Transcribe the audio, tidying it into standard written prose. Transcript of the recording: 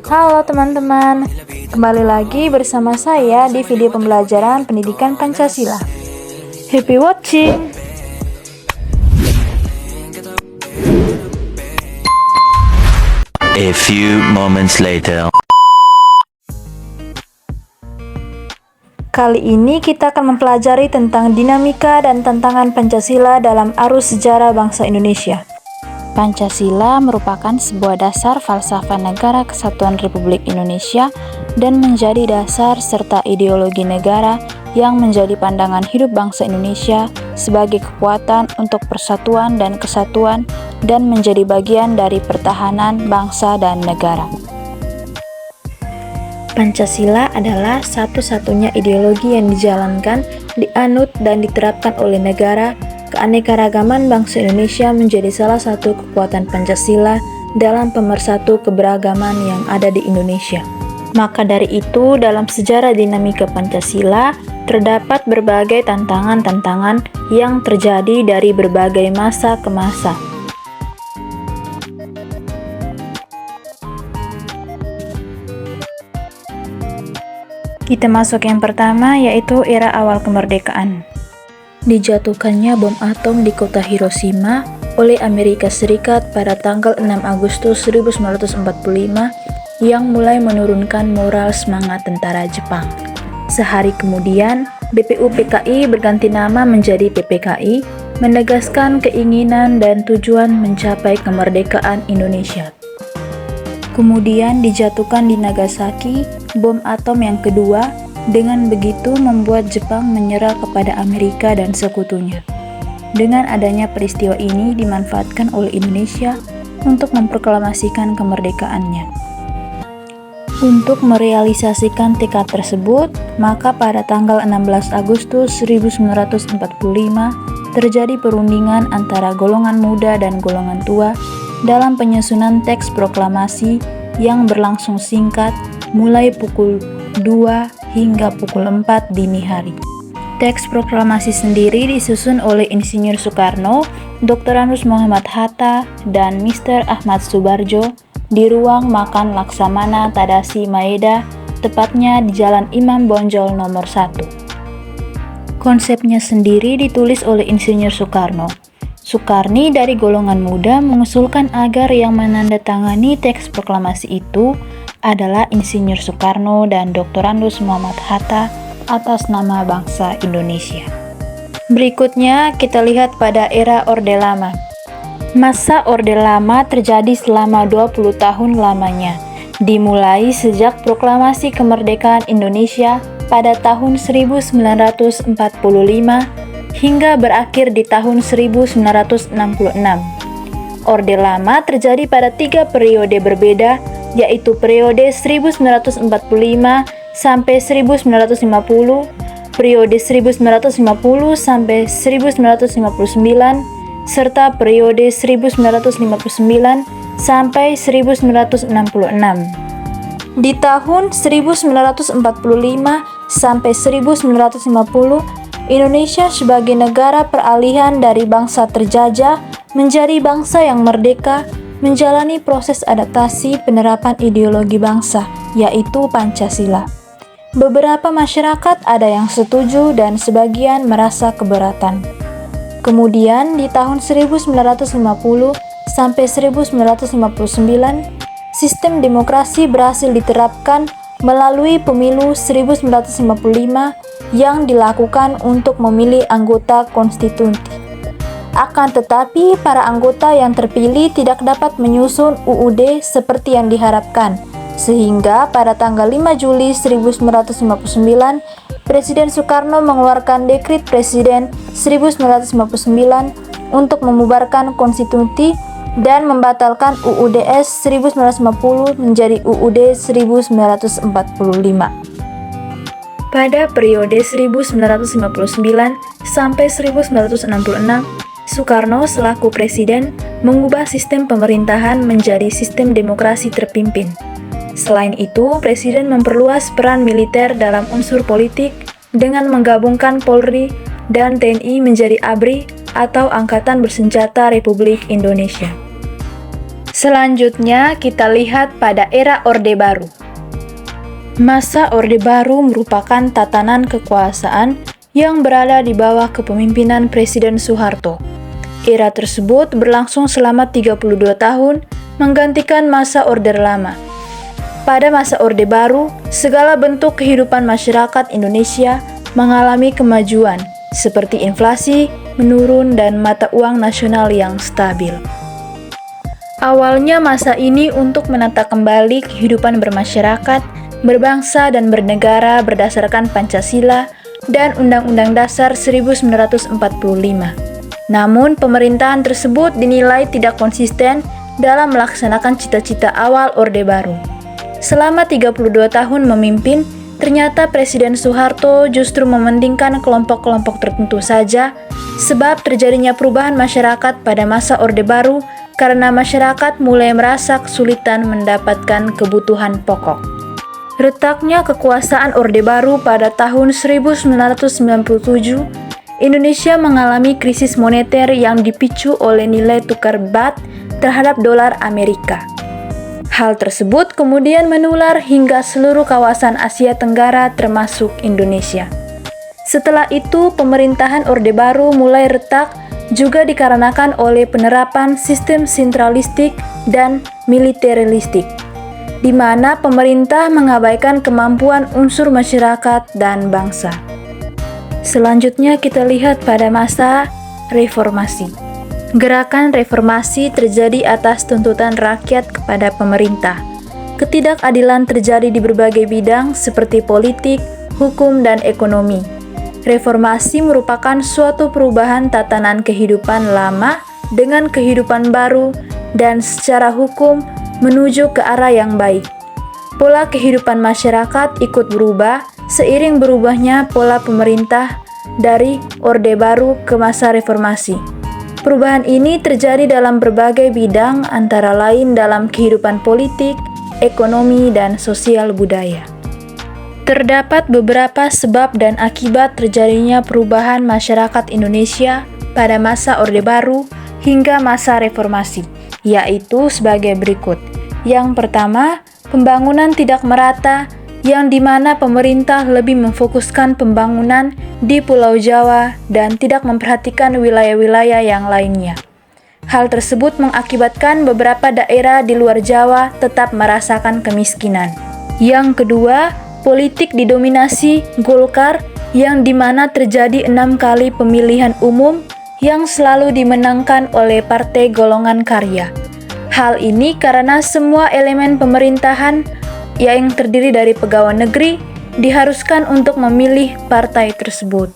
Halo teman-teman, kembali lagi bersama saya di video pembelajaran pendidikan Pancasila. Happy watching! A few moments later. Kali ini kita akan mempelajari tentang dinamika dan tantangan Pancasila dalam arus sejarah bangsa Indonesia. Pancasila merupakan sebuah dasar falsafah negara kesatuan Republik Indonesia dan menjadi dasar serta ideologi negara yang menjadi pandangan hidup bangsa Indonesia sebagai kekuatan untuk persatuan dan kesatuan dan menjadi bagian dari pertahanan bangsa dan negara. Pancasila adalah satu-satunya ideologi yang dijalankan, dianut, dan diterapkan oleh negara. Keanekaragaman bangsa Indonesia menjadi salah satu kekuatan Pancasila dalam pemersatu keberagaman yang ada di Indonesia. Maka dari itu, dalam sejarah dinamika Pancasila, terdapat berbagai tantangan-tantangan yang terjadi dari berbagai masa ke masa. Kita masuk yang pertama, yaitu era awal kemerdekaan. Dijatuhkannya bom atom di kota Hiroshima oleh Amerika Serikat pada tanggal 6 Agustus 1945 yang mulai menurunkan moral semangat tentara Jepang. Sehari kemudian, BPUPKI berganti nama menjadi PPKI, menegaskan keinginan dan tujuan mencapai kemerdekaan Indonesia. Kemudian dijatuhkan di Nagasaki bom atom yang kedua. Dengan begitu membuat Jepang menyerah kepada Amerika dan sekutunya. Dengan adanya peristiwa ini dimanfaatkan oleh Indonesia untuk memproklamasikan kemerdekaannya. Untuk merealisasikan tekad tersebut, maka pada tanggal 16 Agustus 1945 terjadi perundingan antara golongan muda dan golongan tua dalam penyusunan teks proklamasi yang berlangsung singkat mulai pukul 2 hingga pukul 4 dini hari. Teks proklamasi sendiri disusun oleh Insinyur Soekarno, Dr. Anus Muhammad Hatta, dan Mr. Ahmad Subarjo di ruang makan Laksamana Tadashi Maeda, tepatnya di Jalan Imam Bonjol nomor 1. Konsepnya sendiri ditulis oleh Insinyur Soekarno. Soekarni dari golongan muda mengusulkan agar yang menandatangani teks proklamasi itu adalah Insinyur Soekarno dan Dr. Anus Muhammad Hatta atas nama bangsa Indonesia. Berikutnya kita lihat pada era Orde Lama. Masa Orde Lama terjadi selama 20 tahun lamanya, dimulai sejak proklamasi kemerdekaan Indonesia pada tahun 1945 hingga berakhir di tahun 1966. Orde Lama terjadi pada 3 periode berbeda, yaitu periode 1945 sampai 1950, periode 1950 sampai 1959, serta periode 1959 sampai 1966. Di tahun 1945 sampai 1950, Indonesia sebagai negara peralihan dari bangsa terjajah menjadi bangsa yang merdeka, menjalani proses adaptasi penerapan ideologi bangsa, yaitu Pancasila. Beberapa masyarakat ada yang setuju dan sebagian merasa keberatan. Kemudian di tahun 1950 sampai 1959, sistem demokrasi berhasil diterapkan melalui pemilu 1955 yang dilakukan untuk memilih anggota konstitusi. Akan tetapi, para anggota yang terpilih tidak dapat menyusun UUD seperti yang diharapkan, sehingga pada tanggal 5 Juli 1959, Presiden Soekarno mengeluarkan Dekrit Presiden 1959 untuk membubarkan konstitusi dan membatalkan UUDS 1950 menjadi UUD 1945. Pada periode 1959 sampai 1966, Soekarno selaku presiden mengubah sistem pemerintahan menjadi sistem demokrasi terpimpin. Selain itu, presiden memperluas peran militer dalam unsur politik dengan menggabungkan Polri dan TNI menjadi ABRI atau Angkatan Bersenjata Republik Indonesia. Selanjutnya kita lihat pada era Orde Baru. Masa Orde Baru merupakan tatanan kekuasaan yang berada di bawah kepemimpinan Presiden Soeharto. Era tersebut berlangsung selama 32 tahun, menggantikan masa Orde Lama. Pada masa Orde Baru, segala bentuk kehidupan masyarakat Indonesia mengalami kemajuan, seperti inflasi menurun dan mata uang nasional yang stabil. Awalnya masa ini untuk menata kembali kehidupan bermasyarakat, berbangsa dan bernegara berdasarkan Pancasila dan Undang-Undang Dasar 1945. Namun, pemerintahan tersebut dinilai tidak konsisten dalam melaksanakan cita-cita awal Orde Baru. Selama 32 tahun memimpin, ternyata Presiden Soeharto justru mementingkan kelompok-kelompok tertentu saja, sebab terjadinya perubahan masyarakat pada masa Orde Baru karena masyarakat mulai merasa kesulitan mendapatkan kebutuhan pokok. Retaknya kekuasaan Orde Baru pada tahun 1997, Indonesia mengalami krisis moneter yang dipicu oleh nilai tukar baht terhadap dolar Amerika. Hal tersebut kemudian menular hingga seluruh kawasan Asia Tenggara termasuk Indonesia. Setelah itu, pemerintahan Orde Baru mulai retak juga dikarenakan oleh penerapan sistem sentralistik dan militeristik, di mana pemerintah mengabaikan kemampuan unsur masyarakat dan bangsa. Selanjutnya kita lihat pada masa reformasi. Gerakan reformasi terjadi atas tuntutan rakyat kepada pemerintah. Ketidakadilan terjadi di berbagai bidang seperti politik, hukum, dan ekonomi. Reformasi merupakan suatu perubahan tatanan kehidupan lama dengan kehidupan baru dan secara hukum menuju ke arah yang baik. Pola kehidupan masyarakat ikut berubah seiring berubahnya pola pemerintah dari Orde Baru ke masa reformasi. Perubahan ini terjadi dalam berbagai bidang, antara lain dalam kehidupan politik, ekonomi, dan sosial budaya. Terdapat beberapa sebab dan akibat terjadinya perubahan masyarakat Indonesia pada masa Orde Baru hingga masa reformasi, yaitu sebagai berikut. Yang pertama, pembangunan tidak merata, yang dimana pemerintah lebih memfokuskan pembangunan di Pulau Jawa dan tidak memperhatikan wilayah-wilayah yang lainnya. Hal tersebut mengakibatkan beberapa daerah di luar Jawa tetap merasakan kemiskinan. Yang kedua, politik didominasi Golkar, yang dimana terjadi 6 kali pemilihan umum yang selalu dimenangkan oleh Partai Golongan Karya. Hal ini karena semua elemen pemerintahan yang terdiri dari pegawai negeri diharuskan untuk memilih partai tersebut.